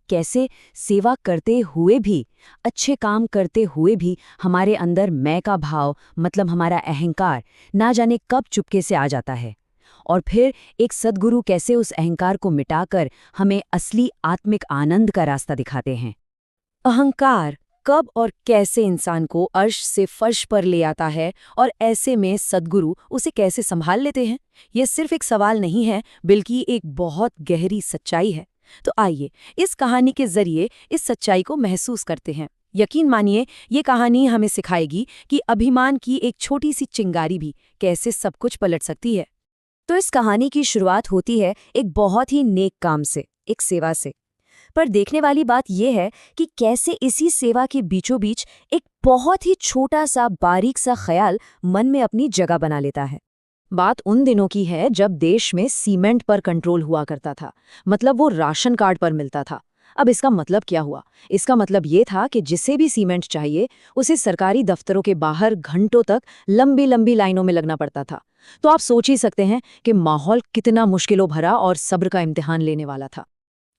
कैसे सेवा करते हुए भी, अच्छे काम करते हुए भी हमारे अंदर मैं का भाव, मतलब हमारा अहंकार, ना जाने कब चुपके से आ जाता है। और फिर एक सद्गुरु कैसे उस अहंकार को मिटाकर हमें असली आत्मिक आनंद का रास्ता दिखाते हैं। अहंकार कब और कैसे इंसान को अर्श से फर्श पर ले आता है और ऐसे में सद्गुरु उसे कैसे संभाल लेते हैं, ये सिर्फ एक सवाल नहीं है बल्कि एक बहुत गहरी सच्चाई है। तो आइए इस कहानी के जरिए इस सच्चाई को महसूस करते हैं। यकीन मानिए ये कहानी हमें सिखाएगी कि अभिमान की एक छोटी सी चिंगारी भी कैसे सब कुछ पलट सकती है। तो इस कहानी की शुरुआत होती है एक बहुत ही नेक काम से, एक सेवा से। पर देखने वाली बात यह है कि कैसे इसी सेवा के बीचों बीच एक बहुत ही छोटा सा बारीक सा ख्याल मन में अपनी जगह बना लेता है। बात उन दिनों की है जब देश में सीमेंट पर कंट्रोल हुआ करता था, मतलब वो राशन कार्ड पर मिलता था। अब इसका मतलब क्या हुआ? इसका मतलब ये था कि जिसे भी सीमेंट चाहिए उसे सरकारी दफ्तरों के बाहर घंटों तक लंबी लंबी लाइनों में लगना पड़ता था। तो आप सोच ही सकते हैं कि माहौल कितना मुश्किलों भरा और सब्र का इम्तिहान लेने वाला था।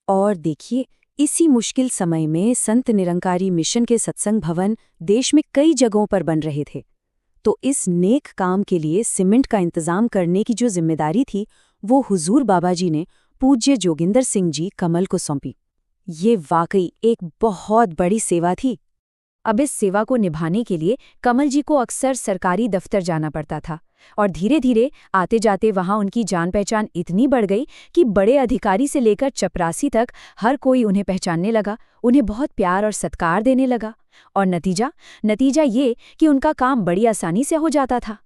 और देखिए, इसी मुश्किल समय में संत निरंकारी मिशन के सत्संग भवन देश में कई जगहों पर बन रहे थे। तो इस नेक काम के लिए सीमेंट का इंतजाम करने की जो जिम्मेदारी थी, वो हुजूर बाबा जी ने पूज्य जोगिंदर सिंह जी कमल को सौंपी। ये वाकई एक बहुत बड़ी सेवा थी। अब इस सेवा को निभाने के लिए कमल जी को अक्सर सरकारी दफ्तर जाना पड़ता था और धीरे धीरे आते जाते वहां उनकी जान पहचान इतनी बढ़ गई कि बड़े अधिकारी से लेकर चपरासी तक हर कोई उन्हें पहचानने लगा, उन्हें बहुत प्यार और सत्कार देने लगा। और नतीजा ये कि उनका काम बड़ी आसानी से हो जाता था।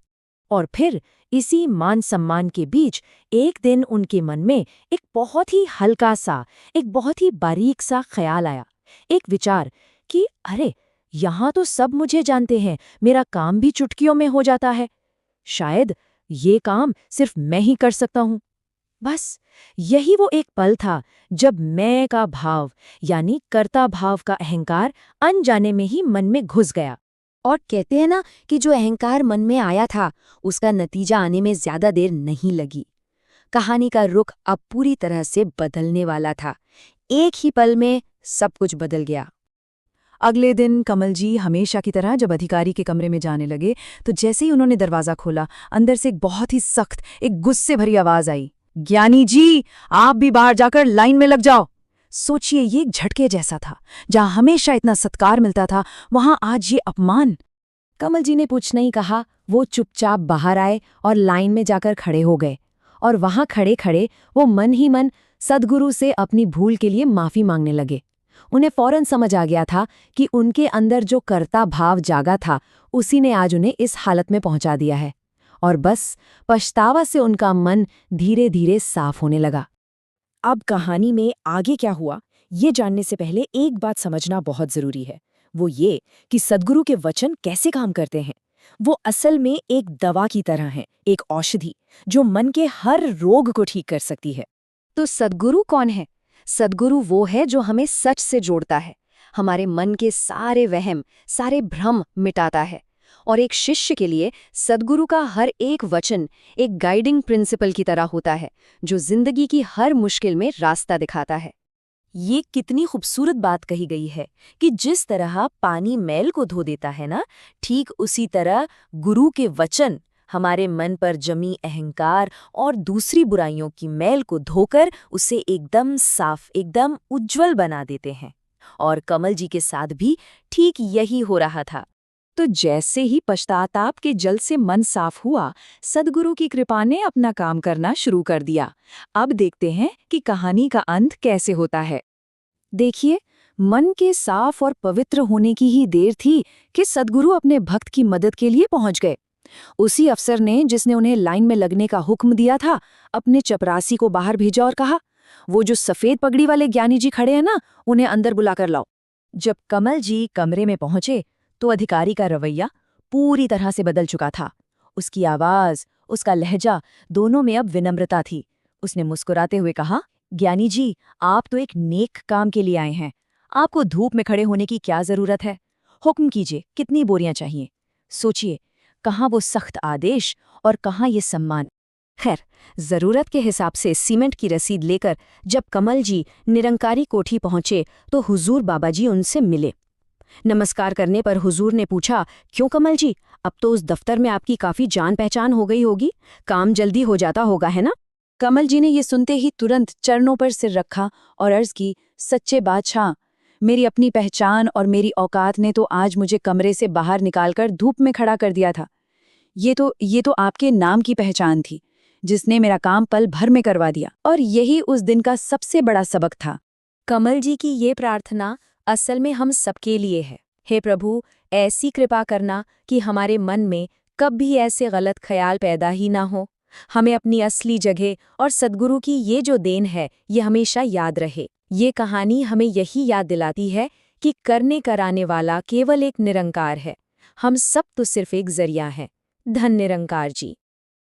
और फिर इसी मान सम्मान के बीच एक दिन उनके मन में एक बहुत ही हल्का सा, एक बहुत ही बारीक सा ख्याल आया, एक विचार कि अरे, यहाँ तो सब मुझे जानते हैं, मेरा काम भी चुटकियों में हो जाता है। शायद ये काम सिर्फ मैं ही कर सकता हूँ। बस यही वो एक पल था जब मैं का भाव, यानी कर्ता भाव का अहंकार अनजाने में ही मन में घुस गया। और कहते हैं ना कि जो अहंकार मन में आया था उसका नतीजा आने में ज्यादा देर नहीं लगी। कहानी का रुख अब पूरी तरह से बदलने वाला था। एक ही पल में सब कुछ बदल गया। अगले दिन कमल जी हमेशा की तरह जब अधिकारी के कमरे में जाने लगे तो जैसे ही उन्होंने दरवाजा खोला, अंदर से एक बहुत ही सख्त, एक गुस्से भरी आवाज आई, ज्ञानी जी, आप भी बाहर जाकर लाइन में लग जाओ। सोचिए, ये एक झटके जैसा था। जहां हमेशा इतना सत्कार मिलता था, वहां आज ये अपमान। कमल जी ने कुछ नहीं कहा, वो चुपचाप बाहर आए और लाइन में जाकर खड़े हो गए। और वहां खड़े खड़े वो मन ही मन सद्गुरु से अपनी भूल के लिए माफी मांगने लगे। उन्हें फौरन समझ आ गया था कि उनके अंदर जो कर्ता भाव जागा था, उसी ने आज उन्हें इस हालत में पहुंचा दिया है। और बस पछतावा से उनका मन धीरे धीरे साफ होने लगा। अब कहानी में आगे क्या हुआ, ये जानने से पहले एक बात समझना बहुत जरूरी है। वो ये कि सद्गुरु के वचन कैसे काम करते हैं। वो असल में एक दवा की तरह हैं, एक औषधि जो मन के हर रोग को ठीक कर सकती है। तो सद्गुरु कौन है? सद्गुरु वो है जो हमें सच से जोड़ता है, हमारे मन के सारे वहम, सारे भ्रम मिटाता है। और एक शिष्य के लिए सद्गुरु का हर एक वचन एक गाइडिंग प्रिंसिपल की तरह होता है, जो जिंदगी की हर मुश्किल में रास्ता दिखाता है। ये कितनी खूबसूरत बात कही गई है कि जिस तरह पानी मैल को धो देता है ना, ठीक उसी तरह गुरु के वचन हमारे मन पर जमी अहंकार और दूसरी बुराइयों की मैल को धोकर उसे एकदम साफ, एकदम उज्जवल बना देते हैं। और कमल जी के साथ भी ठीक यही हो रहा था। तो जैसे ही पश्चाताप के जल से मन साफ हुआ, सद्गुरु की कृपा ने अपना काम करना शुरू कर दिया। अब देखते हैं कि कहानी का अंत कैसे होता है। देखिए, मन के साफ और पवित्र होने की ही देर थी कि सद्गुरु अपने भक्त की मदद के लिए पहुंच गए। उसी अफसर ने जिसने उन्हें लाइन में लगने का हुक्म दिया था, अपने चपरासी को बाहर भेजा और कहा, वो जो सफेद पगड़ी वाले ज्ञानी जी खड़े हैं ना, उन्हें अंदर बुलाकर लाओ। जब कमल जी कमरे में पहुंचे तो अधिकारी का रवैया पूरी तरह से बदल चुका था। उसकी आवाज, उसका लहजा, दोनों में अब विनम्रता थी। उसने मुस्कुराते हुए कहा, ज्ञानी जी, आप तो एक नेक काम के लिए आए हैं। आपको धूप में खड़े होने की क्या जरूरत है? हुक्म कीजिए, कितनी बोरियां चाहिए? सोचिए, कहाँ वो सख्त आदेश और कहाँ ये सम्मान। खैर, जरूरत के हिसाब से सीमेंट की रसीद लेकर जब कमल जी निरंकारी कोठी पहुंचे तो हुजूर बाबा जी उनसे मिले। नमस्कार करने पर हुजूर ने पूछा, क्यों कमल जी, अब तो उस दफ्तर में आपकी काफी जान पहचान हो गई होगी, काम जल्दी हो जाता होगा, है ना? कमल जी ने ये सुनते ही तुरंत चरणों पर सिर रखा और अर्ज की, सच्चे बादशाह, मेरी अपनी पहचान और मेरी औकात ने तो आज मुझे कमरे से बाहर निकालकर धूप में खड़ा कर दिया था। ये तो आपके नाम की पहचान थी, जिसने मेरा काम पल भर में करवा दिया, और यही उस दिन का सबसे बड़ा सबक था। कमल जी की ये प्रार्थना असल में हम सबके लिए है। हे प्रभु, ऐसी कृपा करना कि हमारे मन में कभी ऐसे गलत ख्याल पैदा ही ना हो। हमें अपनी असली जगह और सद्गुरु की ये जो देन है, ये हमेशा याद रहे। ये कहानी हमें यही याद दिलाती है कि करने कराने वाला केवल एक निरंकार है। हम सब तो सिर्फ एक जरिया है। धन निरंकार जी।